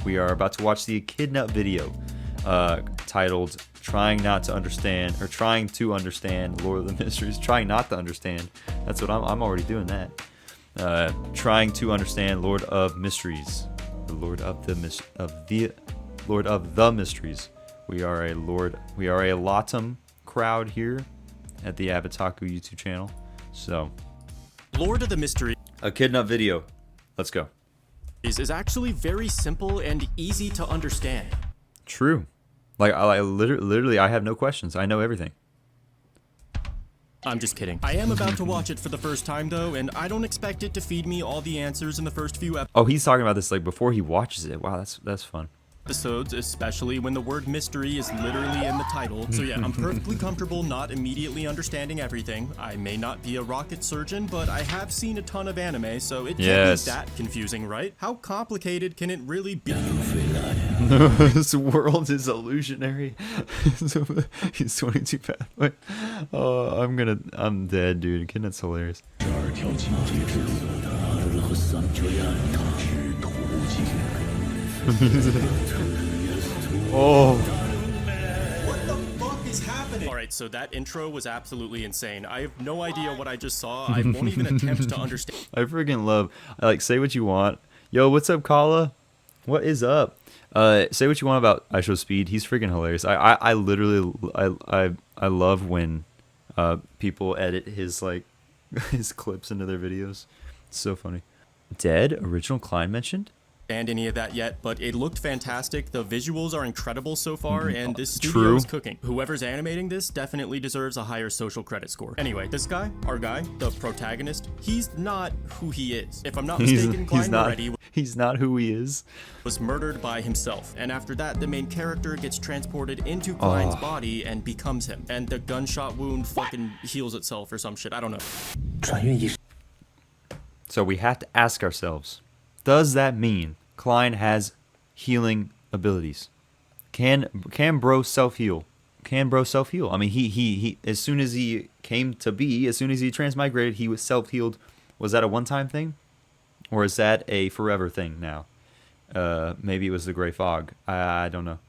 We are about to watch the Echidnut video titled Trying Not to Understand, or Trying to Understand Lord of the Mysteries. Trying not to understand. That's what I'm already doing that. Trying to understand Lord of Mysteries. The Lord of the Mysteries. We are a LOTM crowd here at the Abitaku YouTube channel. So, Lord of the Mysteries Echidnut video. Let's go. is actually very simple and easy to understand. True. Like, I literally, I have no questions. I know everything. I'm just kidding. I am about to watch it for the first time though, and I don't expect it to feed me all the answers in the first few Oh, he's talking about this like before he watches it. Wow, that's fun. episodes, especially when the word mystery is literally in the title. So yeah, I'm perfectly comfortable not immediately understanding everything. I may not be a rocket surgeon, but I have seen a ton of anime, so it can't be that confusing, right? How complicated can it really be? This world is illusionary. He's 22 pathway. Oh, I'm dead, dude. Echidnut's hilarious. Oh. What the fuck is happening? Alright, so that intro was absolutely insane. I have no idea what I just saw. I won't even attempt to understand. I freaking love, like, say what you want. Yo, what's up, Kala? What is up? Say what you want about I Show Speed. He's freaking hilarious. I literally I love when people edit his like his clips into their videos. It's so funny. Dead original Klein mentioned. Any of that yet, but it looked fantastic. The visuals are incredible so far, and this studio is cooking. Whoever's animating this definitely deserves a higher social credit score. Anyway, this guy, our guy, the protagonist, he's not who he is. If I'm not mistaken, Klein already he's not who he is. Was murdered by himself, and after that, the main character gets transported into Klein's body and becomes him. And the gunshot wound fucking heals itself or some shit. I don't know. So we have to ask ourselves, does that mean Klein has healing abilities? Can bro self-heal? Can bro self-heal? I mean, he as soon as he came to be, as soon as he transmigrated, he was self-healed. Was that a one-time thing? Or is that a forever thing now? Maybe it was the gray fog. I don't know.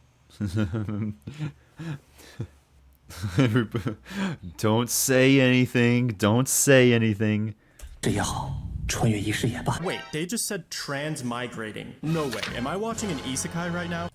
Don't say anything. Don't say anything. Wait, they just said transmigrating. No way. Am I watching an isekai right now?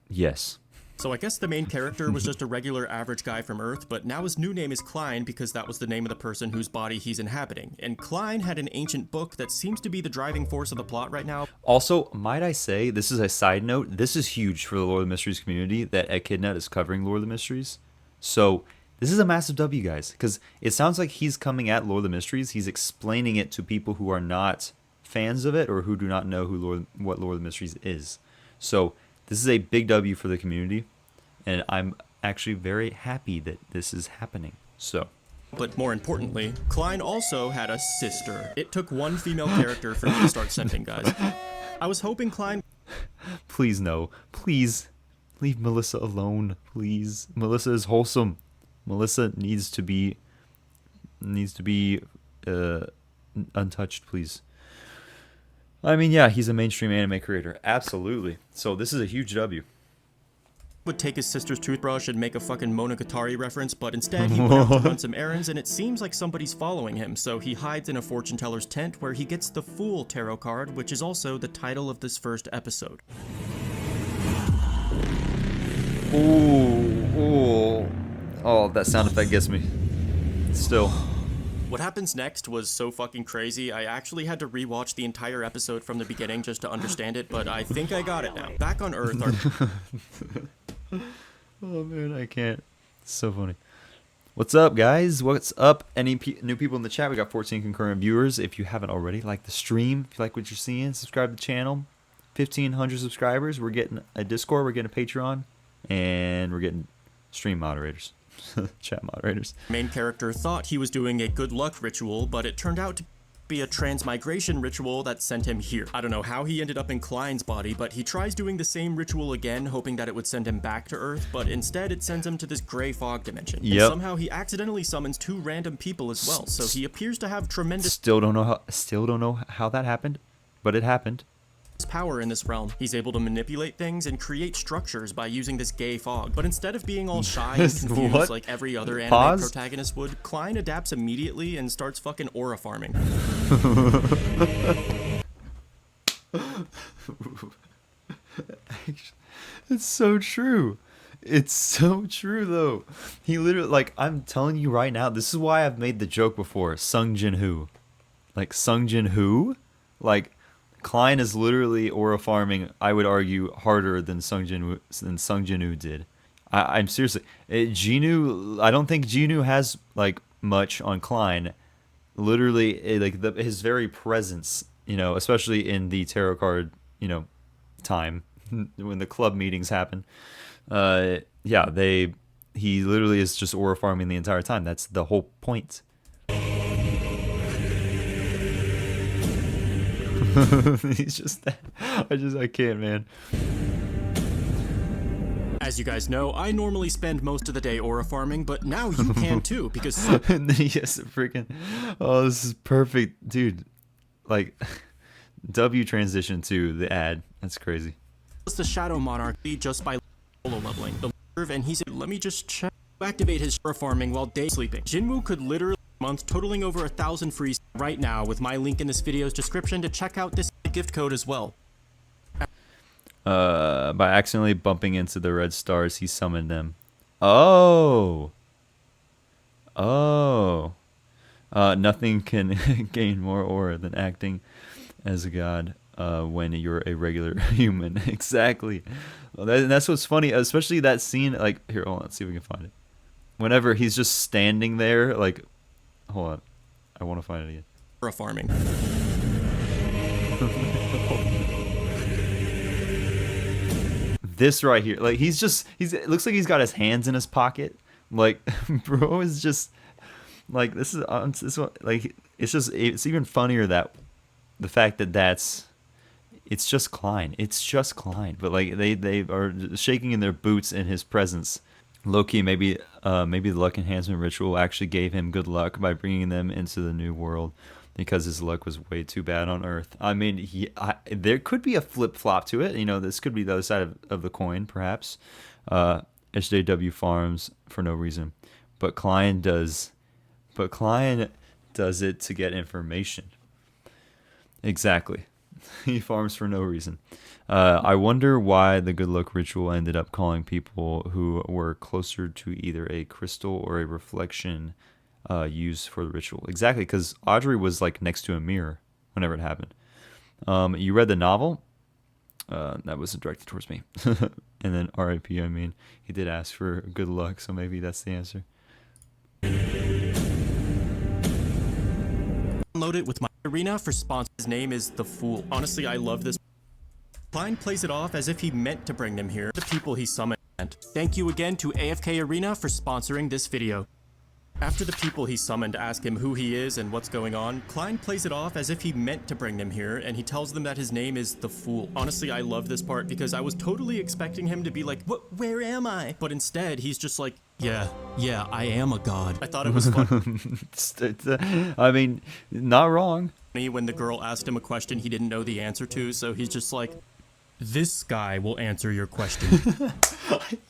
Yes. So I guess the main character was just a regular average guy from Earth, but now his new name is Klein because that was the name of the person whose body he's inhabiting. And Klein had an ancient book that seems to be the driving force of the plot right now. Also, might I say, this is a side note, this is huge for the Lord of the Mysteries community, that Echidnut is covering Lord of the Mysteries. So, this is a massive W, guys, because it sounds like he's coming at Lord of the Mysteries. He's explaining it to people who are not fans of it or who do not know what Lord of the Mysteries is. So, this is a big W for the community, and I'm actually very happy that this is happening. So, but more importantly, Klein also had a sister. It took one female character for me to start sending, guys. I was hoping Klein... Please no. Please leave Melissa alone. Please. Melissa is wholesome. Melissa needs to be untouched, please. I mean, yeah, he's a mainstream anime creator. Absolutely. So this is a huge W. Would take his sister's toothbrush and make a fucking Monogatari reference, but instead he went out to run some errands, and it seems like somebody's following him, so he hides in a fortune teller's tent where he gets the Fool tarot card, which is also the title of this first episode. Ooh. Oh, that sound effect gets me. Still. What happens next was so fucking crazy, I actually had to rewatch the entire episode from the beginning just to understand it, but I think I got it now. Back on Earth are... Oh man, I can't. It's so funny. What's up, guys? What's up? Any new people in the chat? We got 14 concurrent viewers. If you haven't already, like the stream. If you like what you're seeing, subscribe to the channel. 1,500 subscribers. We're getting a Discord. We're getting a Patreon. And we're getting stream moderators. Chat moderators. Main character thought he was doing a good luck ritual, but it turned out to be a transmigration ritual that sent him here. I don't know how he ended up in Klein's body, but he tries doing the same ritual again, hoping that it would send him back to Earth, but instead it sends him to this gray fog dimension. Yep. And somehow he accidentally summons two random people as well, so he appears to have tremendous... Still don't know how that happened, but it happened. power in this realm. He's able to manipulate things and create structures by using this gay fog. But instead of being all shy and confused What? like every other anime Pause? protagonist would, Klein adapts immediately and starts fucking aura farming. It's so true. It's so true though. He literally, like, I'm telling you right now, this is why I've made the joke before. Sung Jin Hoo. Like Sung Jin Hoo? Like Klein is literally aura farming, I would argue, harder than Sung Jin Woo did. I'm seriously, Jinu, I don't think Jinu has like much on Klein. Literally, his very presence, you know, especially in the tarot card, you know, time when the club meetings happen. Yeah, he literally is just aura farming the entire time. That's the whole point. He's just, I can't, man. As you guys know, I normally spend most of the day aura farming, but now you can too, because Yes, freaking, oh, this is perfect, dude. Like, W transition to the ad. That's crazy. the Shadow Monarch just by solo leveling the curve, and he said, let me just check. Activate his aura farming while day sleeping. Jinwoo could literally month totaling over 1,000 free right now with my link in this video's description to check out this gift code as well. By accidentally bumping into the red stars, he summoned them. Oh. Nothing can gain more aura than acting as a god when you're a regular human. Exactly. Well, that's what's funny, especially that scene. Like, here, hold on, let's see if we can find it. Whenever he's just standing there, like, hold on, I want to find it again. Aura farming. This right here, like, it looks like he's got his hands in his pocket. Like, bro is just like, this one, like, it's even funnier that the fact that it's just Klein. It's just Klein. But like they are shaking in their boots in his presence. Low-key, maybe the luck enhancement ritual actually gave him good luck by bringing them into the new world, because his luck was way too bad on Earth. I mean, there could be a flip-flop to it. You know, this could be the other side of the coin, perhaps. SJW farms for no reason. But Klein does it to get information. Exactly. He farms for no reason. I wonder why the good luck ritual ended up calling people who were closer to either a crystal or a reflection used for the ritual. Exactly, because Audrey was like next to a mirror whenever it happened. You read the novel? That wasn't directed towards me. And then R.I.P. I mean, he did ask for good luck, so maybe that's the answer. Download it with my arena for sponsor. His name is The Fool. Honestly, I love this. Klein plays it off as if he meant to bring them here. The people he summoned. Thank you again to AFK Arena for sponsoring this video. After the people he summoned ask him who he is and what's going on, Klein plays it off as if he meant to bring them here, and he tells them that his name is The Fool. Honestly, I love this part because I was totally expecting him to be like, "What? Where am I?" But instead, he's just like, yeah, I am a god. I thought it was fun. I mean, not wrong. When the girl asked him a question he didn't know the answer to, so he's just like, this guy will answer your question.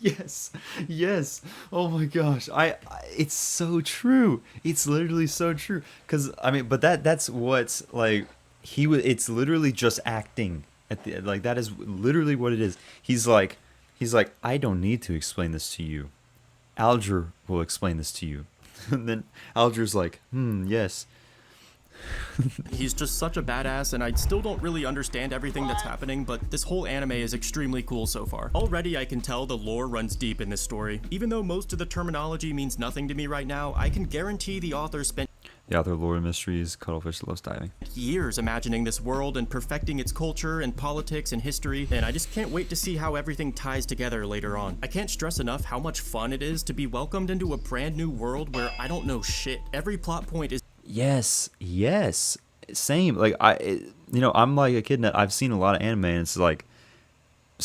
Yes. Oh my gosh. It's so true. It's literally so true. Cause I mean, but that's what's like, it's literally just acting at the, like, that is literally what it is. He's like, I don't need to explain this to you. Alger will explain this to you. And then Alger's like, yes. He's just such a badass, and I still don't really understand everything that's happening, but this whole anime is extremely cool so far. Already I can tell the lore runs deep in this story. Even though most of the terminology means nothing to me right now, I can guarantee the author spent The author of Lore of Mysteries, Cuttlefish Loves Diving. years imagining this world and perfecting its culture and politics and history, and I just can't wait to see how everything ties together later on. I can't stress enough how much fun it is to be welcomed into a brand new world where I don't know shit. Every plot point is Yes. Same. Like, I'm like Echidnut. I've seen a lot of anime, and it's like,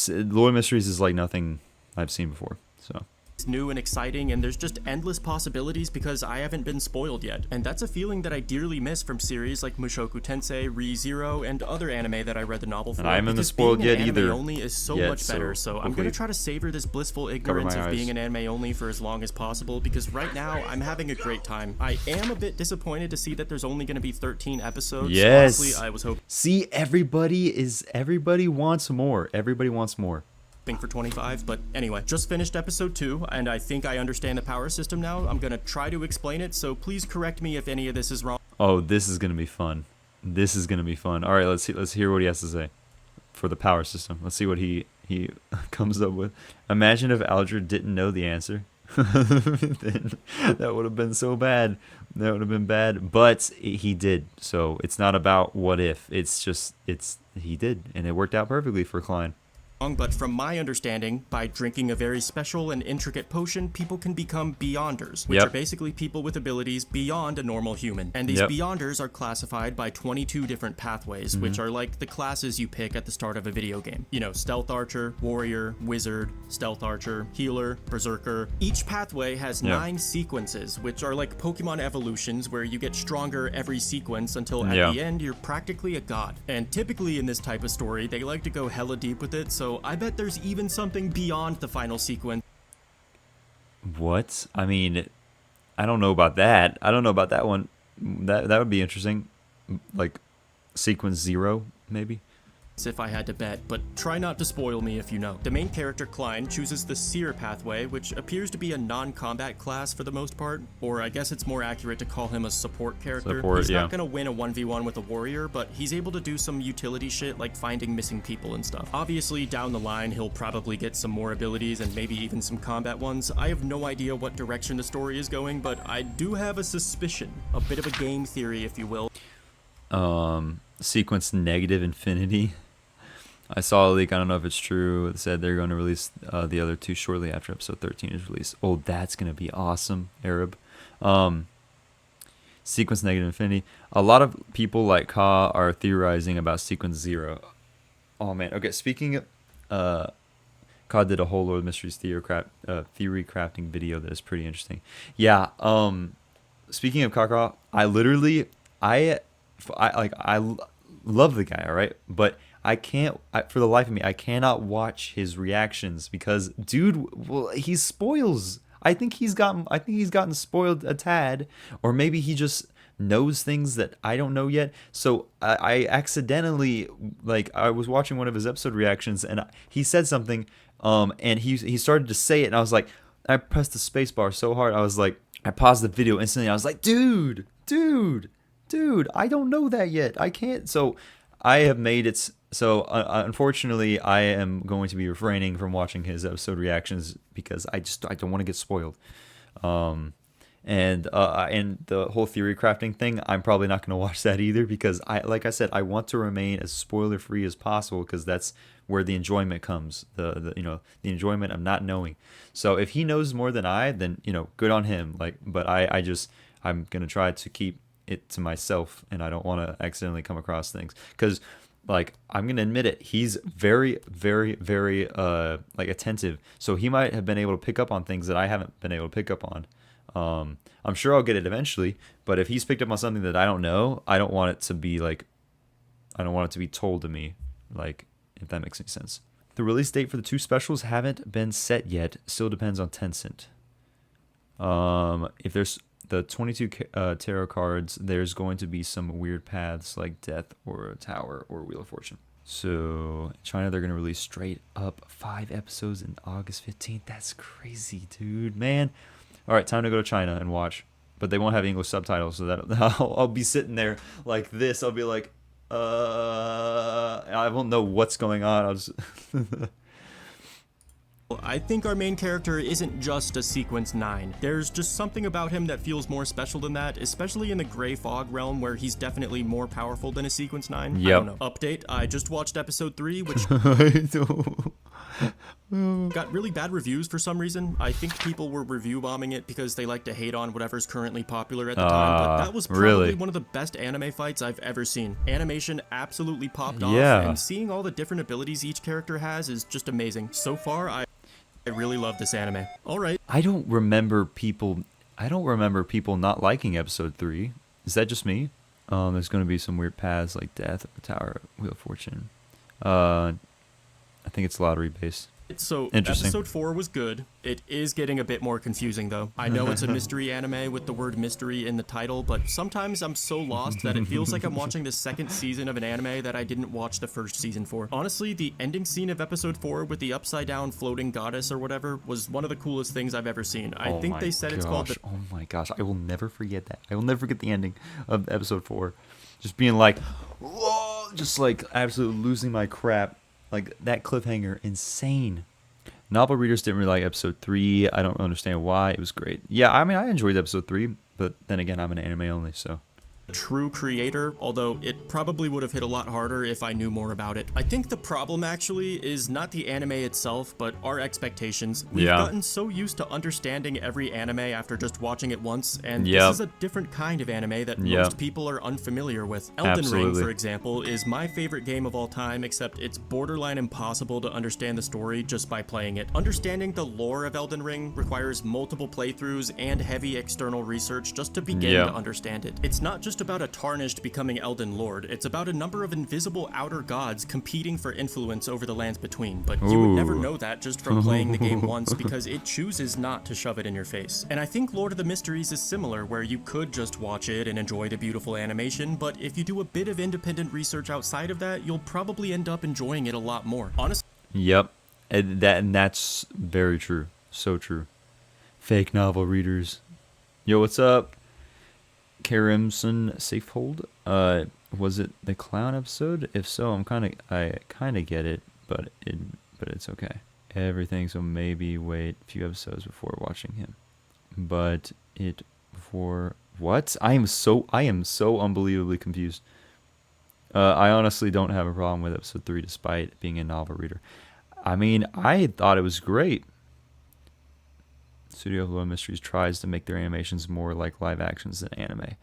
Lore of Mysteries is like nothing I've seen before. So new and exciting, and there's just endless possibilities because I haven't been spoiled yet. And that's a feeling that I dearly miss from series like Mushoku Tensei, Re:Zero, and other anime that I read the novel for. And I haven't been because spoiled being yet an anime either. only is so much better, so I'm gonna try to savor this blissful ignorance of being an anime only for as long as possible, because right now I'm having a great time. I am a bit disappointed to see that there's only gonna be 13 episodes. Yes. Honestly, I was hoping. See, everybody wants more. Everybody wants more. For 25, but anyway, just finished episode 2, and I think I understand the power system now. I'm gonna try to explain it, so please correct me if any of this is wrong. Oh, this is gonna be fun. This is gonna be fun. All right, let's hear what he has to say for the power system. Let's see what he comes up with. Imagine if Aldred didn't know the answer. Then that would have been so bad. That would have been bad. But he did. So it's not about what if. It's just he did, and it worked out perfectly for Klein. But from my understanding, by drinking a very special and intricate potion, people can become beyonders, which are basically people with abilities beyond a normal human. And these beyonders are classified by 22 different pathways, which are like the classes you pick at the start of a video game. You know, Stealth Archer, Warrior, Wizard, Stealth Archer, Healer, Berserker. Each pathway has 9 sequences, which are like Pokemon evolutions, where you get stronger every sequence until at the end, you're practically a god. And typically in this type of story, they like to go hella deep with it, so I bet there's even something beyond the final sequence. What? I mean, I don't know about that. I don't know about that one. That would be interesting. Like sequence 0, maybe. If I had to bet, but try not to spoil me if you know. The main character, Klein, chooses the Seer pathway, which appears to be a non-combat class for the most part, or I guess it's more accurate to call him a support character. He's not gonna win a 1v1 with a warrior, but he's able to do some utility shit like finding missing people and stuff. Obviously, down the line, he'll probably get some more abilities and maybe even some combat ones. I have no idea what direction the story is going, but I do have a suspicion, a bit of a game theory, if you will. Sequence negative infinity. I saw a leak, I don't know if it's true. It said they're going to release the other 2 shortly after episode 13 is released. Oh, that's going to be awesome, Arab. Sequence negative infinity. A lot of people like Ka are theorizing about sequence 0. Oh, man. Okay, speaking of... Ka did a whole Lord of Mysteries theory crafting video that is pretty interesting. Yeah, speaking of Kaka, I love the guy, all right? But... for the life of me, I cannot watch his reactions because, dude, well, he spoils. I think he's gotten spoiled a tad, or maybe he just knows things that I don't know yet. So I accidentally, like, I was watching one of his episode reactions, and he said something, and he started to say it, and I was like, I pressed the space bar so hard, I paused the video instantly. I was like, dude, I don't know that yet. I can't. So I have made it. So unfortunately, I am going to be refraining from watching his episode reactions because I don't want to get spoiled. And the whole theory crafting thing, I'm probably not going to watch that either because like I said, I want to remain as spoiler free as possible because that's where the enjoyment comes. The enjoyment of not knowing. So if he knows more than I, then good on him. But I'm going to try to keep it to myself, and I don't want to accidentally come across things because. I'm gonna admit it, he's very, very, very attentive. So he might have been able to pick up on things that I haven't been able to pick up on. I'm sure I'll get it eventually, but if he's picked up on something that I don't know, I don't want it to be told to me, if that makes any sense. The release date for the 2 specials haven't been set yet. Still depends on Tencent. If there's the 22 tarot cards, there's going to be some weird paths like Death or a Tower or Wheel of Fortune. So China, they're going to release straight up 5 episodes in August 15th. That's crazy, dude, man. All right, time to go to China and watch. But they won't have English subtitles, so that I'll be sitting there like this. I'll be like, I won't know what's going on. I'll just... I think our main character isn't just a sequence 9. There's just something about him that feels more special than that, especially in the Grey Fog realm where he's definitely more powerful than a sequence 9. Yep. I don't know. Update, I just watched episode 3, which got really bad reviews for some reason. I think people were review bombing it because they like to hate on whatever's currently popular at the time, but that was probably one of the best anime fights I've ever seen. Animation absolutely popped off, and seeing all the different abilities each character has is just amazing. So far, I really love this anime. All right. I don't remember people. I don't remember people not liking episode 3. Is that just me? There's going to be some weird paths like death, Tower, Wheel of Fortune. I think it's lottery based. So, Interesting. episode 4 was good. It is getting a bit more confusing, though. I know it's a mystery anime with the word mystery in the title, but sometimes I'm so lost that it feels like I'm watching the second season of an anime that I didn't watch the first season for. Honestly, the ending scene of episode 4 with the upside-down floating goddess or whatever was one of the coolest things I've ever seen. I think they said it's called the... Oh my gosh, I will never forget that. I will never forget the ending of episode 4. Just being like, whoa, just like absolutely losing my crap. Like, that cliffhanger, insane. Novel readers didn't really like episode 3. I don't understand why. It was great. Yeah, I mean, I enjoyed episode 3, but then again, I'm an anime only, so... true creator, although it probably would have hit a lot harder if I knew more about it. I think the problem actually is not the anime itself, but our expectations. We've gotten so used to understanding every anime after just watching it once, and this is a different kind of anime that most people are unfamiliar with. Elden Ring, for example, is my favorite game of all time, except it's borderline impossible to understand the story just by playing it. Understanding the lore of Elden Ring requires multiple playthroughs and heavy external research just to begin to understand it. It's not just about a tarnished becoming Elden Lord, it's about a number of invisible outer gods competing for influence over the lands between, but you would never know that just from playing the game once because it chooses not to shove it in your face. And I think Lord of the Mysteries is similar, where you could just watch it and enjoy the beautiful animation, but if you do a bit of independent research outside of that, you'll probably end up enjoying it a lot more. Honestly. Yep, and that's very true. So true. Fake novel readers. Yo, what's up? Karimson Safehold. Was it the clown episode? If so, I kind of get it, but it's okay. Everything, so maybe wait a few episodes before watching him. But it before what? I am so unbelievably confused. I honestly don't have a problem with episode 3 despite being a novel reader. I mean, I thought it was great. Studio of Low Mysteries tries to make their animations more like live actions than anime.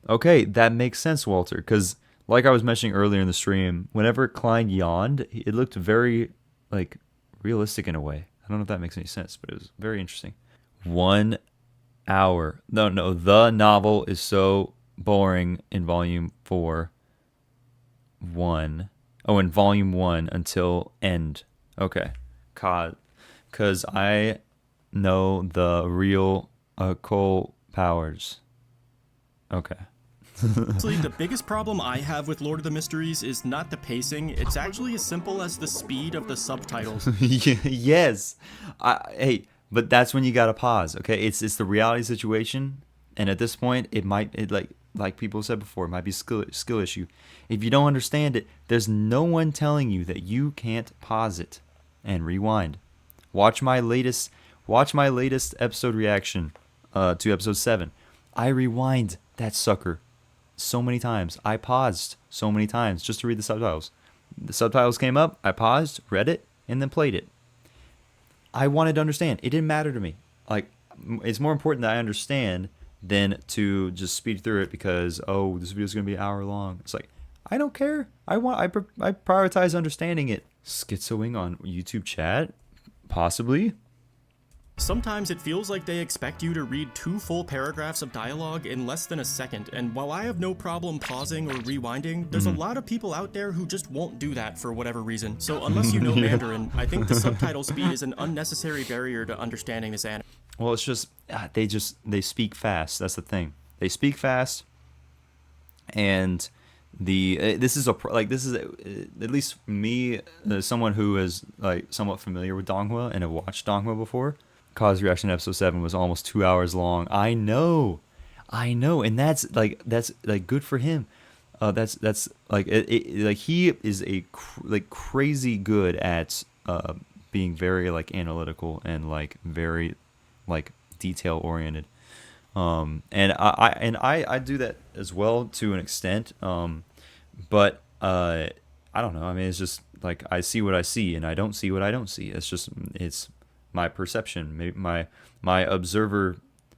Okay, that makes sense, Walter, because like I was mentioning earlier in the stream, whenever Klein yawned, it looked very, like, realistic in a way. I don't know if that makes any sense, but it was very interesting. 1 hour. No, the novel is so boring in volume 4. 1. Oh, in volume 1 until end. Okay. Because I know the real occult powers. Okay. Honestly, the biggest problem I have with Lord of the Mysteries is not the pacing, it's actually as simple as the speed of the subtitles. Yes. Hey, but that's when you gotta pause, okay? It's the reality situation, and at this point, like people said before, it might be skill issue. If you don't understand it, there's no one telling you that you can't pause it and rewind. Watch my latest episode reaction to episode 7. I rewind that sucker so many times. I paused so many times just to read the subtitles. The subtitles came up, I paused, read it, and then played it. I wanted to understand. It didn't matter to me. Like, it's more important that I understand than to just speed through it because, this video is going to be an hour long. It's like, I don't care. I prioritize understanding it. Schizoing on YouTube chat? Possibly. Sometimes it feels like they expect you to read 2 full paragraphs of dialogue in less than a second, and while I have no problem pausing or rewinding, there's a lot of people out there who just won't do that for whatever reason. So unless you know Mandarin, I think the subtitle speed is an unnecessary barrier to understanding this anime. Well, it's just they speak fast. That's the thing. They speak fast, and this is at least me, someone who is like somewhat familiar with Donghua and have watched Donghua before. Cause reaction episode 7 was almost 2 hours long. I know, and that's good for him. That's like like he is crazy good at being very like analytical and like very like detail oriented. And I do that as well to an extent. But I don't know. I mean, it's just like I see what I see, and I don't see what I don't see. It's my perception. Maybe my observer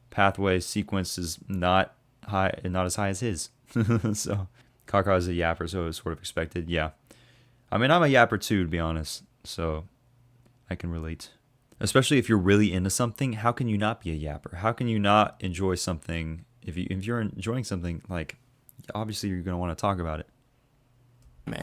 pathway sequence is not as high as his. So Kaka is a yapper, so it's sort of expected. Yeah, I mean, I'm a yapper too, to be honest. So I can relate. Especially if you're really into something, how can you not be a yapper? How can you not enjoy something if you're enjoying something? Like, obviously you're gonna want to talk about it.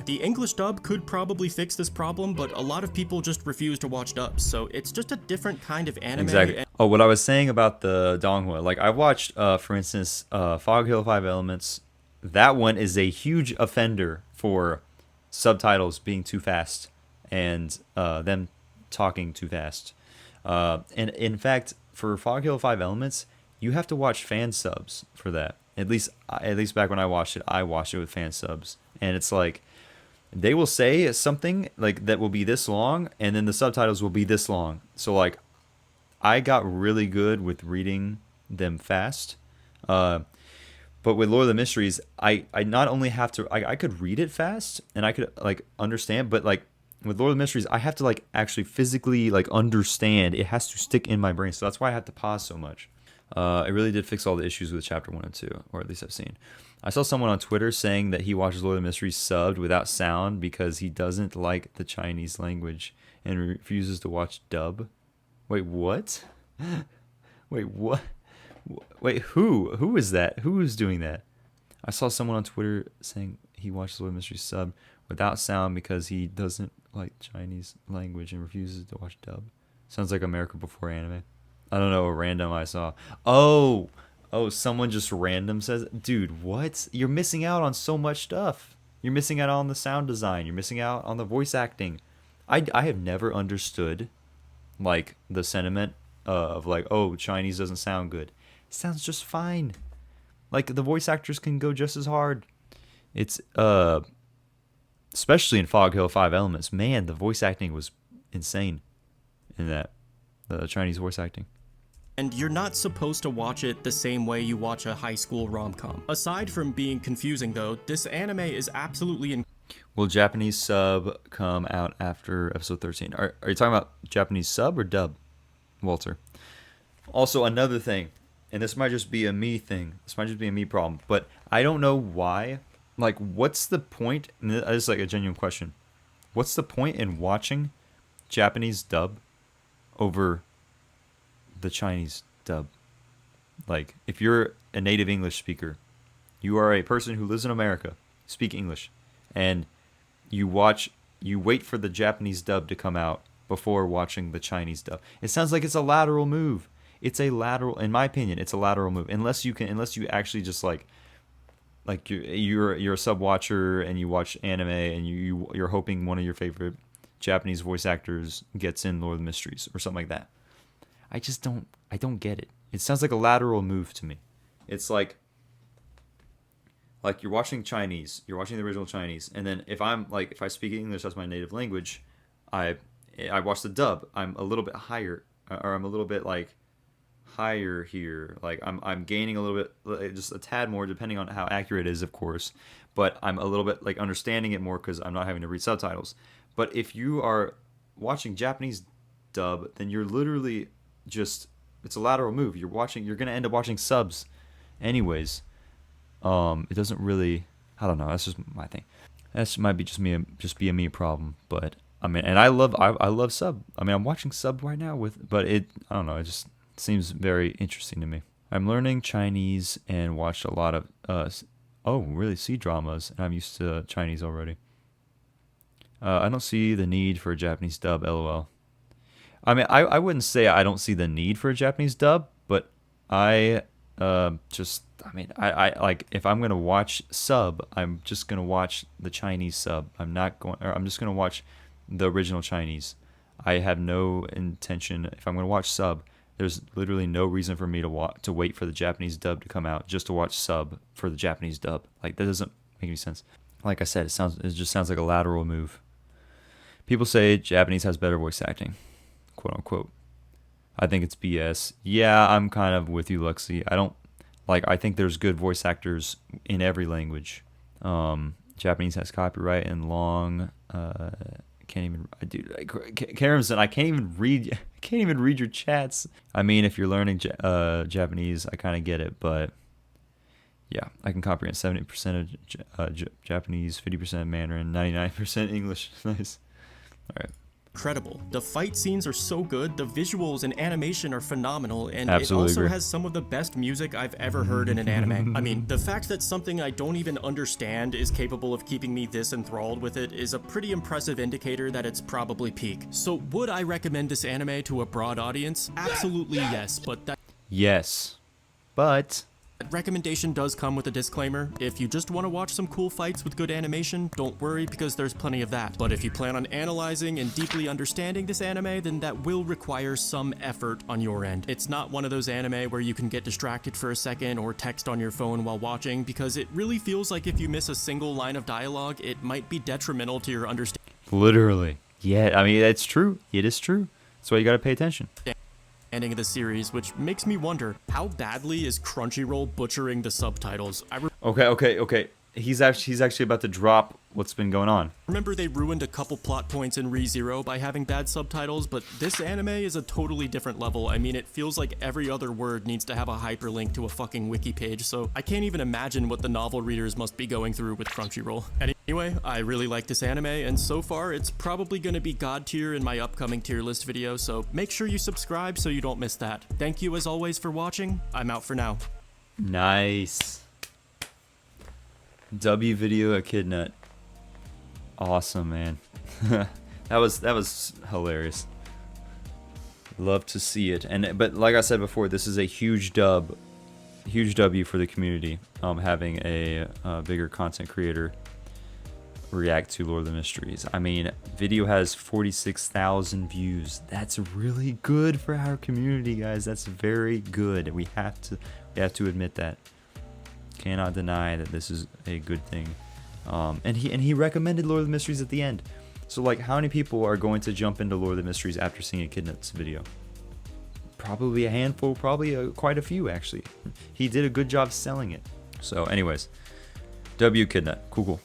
The English dub could probably fix this problem, but a lot of people just refuse to watch dubs, so it's just a different kind of anime. Exactly. Oh, what I was saying about the Donghua, like I watched, for instance, Fog Hill 5 Elements. That one is a huge offender for subtitles being too fast and them talking too fast. And in fact, for Fog Hill 5 Elements, you have to watch fan subs for that. At least back when I watched it with fan subs, and it's like they will say something like that will be this long, and then the subtitles will be this long. So like, I got really good with reading them fast. But with Lord of the Mysteries, I not only have to, I could read it fast and I could like understand, but like with Lord of the Mysteries, I have to like actually physically like understand. It has to stick in my brain. So that's why I have to pause so much. It really did fix all the issues with chapter 1 and 2, or at least I've seen. I saw someone on Twitter saying that he watches Lord of the Mysteries subbed without sound because he doesn't like the Chinese language and refuses to watch dub. Wait, what? Wait, what? Wait, who is that? Who is doing that? I saw someone on Twitter saying he watches Lord of the Mysteries sub without sound because he doesn't like Chinese language and refuses to watch dub. Sounds like America Before Anime. I don't know, a random I saw. Oh, someone just random says, dude, what? You're missing out on so much stuff. You're missing out on the sound design. You're missing out on the voice acting. I have never understood like the sentiment of like, oh, Chinese doesn't sound good. It sounds just fine. Like the voice actors can go just as hard. It's especially in Fog Hill 5 Elements. Man, the voice acting was insane in that. The Chinese voice acting. And you're not supposed to watch it the same way you watch a high school rom-com. Aside from being confusing though, this anime is absolutely Will Japanese sub come out after episode 13? Are you talking about Japanese sub or dub, Walter? Also, another thing, and this might just be a me thing. This might just be a me problem, but I don't know why. Like, what's the point? And this is like a genuine question. What's the point in watching Japanese dub over the Chinese dub? Like, if you're a native English speaker, you are a person who lives in America, speak English, and you wait for the Japanese dub to come out before watching the Chinese dub. It sounds like it's a lateral move. It's a lateral, in my opinion, it's a lateral move. Unless you actually just like you're a sub watcher and you watch anime and you're hoping one of your favorite Japanese voice actors gets in Lord of the Mysteries or something like that. I don't get it. It sounds like a lateral move to me. It's like you're watching Chinese, you're watching the original Chinese, and then if I speak English as my native language, I watch the dub. I'm a little bit higher, or I'm a little bit like higher here. Like I'm gaining a little bit, just a tad more, depending on how accurate it is, of course. But I'm a little bit like understanding it more because I'm not having to read subtitles. But if you are watching Japanese dub, then you're literally just, it's a lateral move. You're gonna end up watching subs anyways. It doesn't really, I don't know, that's just my thing. That might be just be a me problem, but I mean, and I love sub. I mean, I'm watching sub right now but I don't know, it just seems very interesting to me. I'm learning Chinese and watched a lot of really C-dramas, and I'm used to Chinese already. I don't see the need for a Japanese dub, lol. I mean, I wouldn't say I don't see the need for a Japanese dub, but I like, if I'm gonna watch sub, I'm just gonna watch the Chinese sub. I'm just gonna watch the original Chinese. I have no intention. If I'm gonna watch sub, there's literally no reason for me to wait for the Japanese dub to come out just to watch sub for the Japanese dub. Like, that doesn't make any sense. Like I said, it just sounds like a lateral move. People say Japanese has better voice acting, quote unquote. I think it's BS. Yeah, I'm kind of with you, Lexi. I think there's good voice actors in every language. Japanese has copyright and long. Karamson, I can't even read your chats. I mean, if you're learning Japanese, I kind of get it, but yeah, I can comprehend 70% of Japanese, 50% Mandarin, 99% English. Nice. All right. incredible. The fight scenes are so good, the visuals and animation are phenomenal, and Absolutely it also agree. has some of the best music I've ever heard in an anime. I mean, the fact that something I don't even understand is capable of keeping me this enthralled with it is a pretty impressive indicator that it's probably peak. So would I recommend this anime to a broad audience? Absolutely yes, but that Yes, but recommendation does come with a disclaimer. If you just want to watch some cool fights with good animation, don't worry because there's plenty of that. But if you plan on analyzing and deeply understanding this anime, then that will require some effort on your end. It's not one of those anime where you can get distracted for a second or text on your phone while watching, because it really feels like if you miss a single line of dialogue, it might be detrimental to your understanding. literally, yeah, I mean, it's true. It is true. That's why you gotta pay attention. Ending of the series, which makes me wonder, how badly is Crunchyroll butchering the subtitles? Okay. He's actually about to drop what's been going on. Remember they ruined a couple plot points in ReZero by having bad subtitles, but this anime is a totally different level. I mean, it feels like every other word needs to have a hyperlink to a fucking wiki page, so I can't even imagine what the novel readers must be going through with Crunchyroll. Anyway, I really like this anime, and so far it's probably gonna be god tier in my upcoming tier list video, so make sure you subscribe so you don't miss that. Thank you as always for watching. I'm out for now. Nice. W video Echidnut. Awesome, man. that was hilarious. Love to see it. But like I said before, this is a huge W for the community. Having a bigger content creator react to Lord of the Mysteries. I mean, video has 46,000 views. That's really good for our community, guys. That's very good. We have to admit that. Cannot deny that this is a good thing. And he recommended Lord of the Mysteries at the end. So like, how many people are going to jump into Lord of the Mysteries after seeing Echidnut's video? Probably a handful, probably quite a few actually. He did a good job selling it. So anyways, W Echidnut, cool.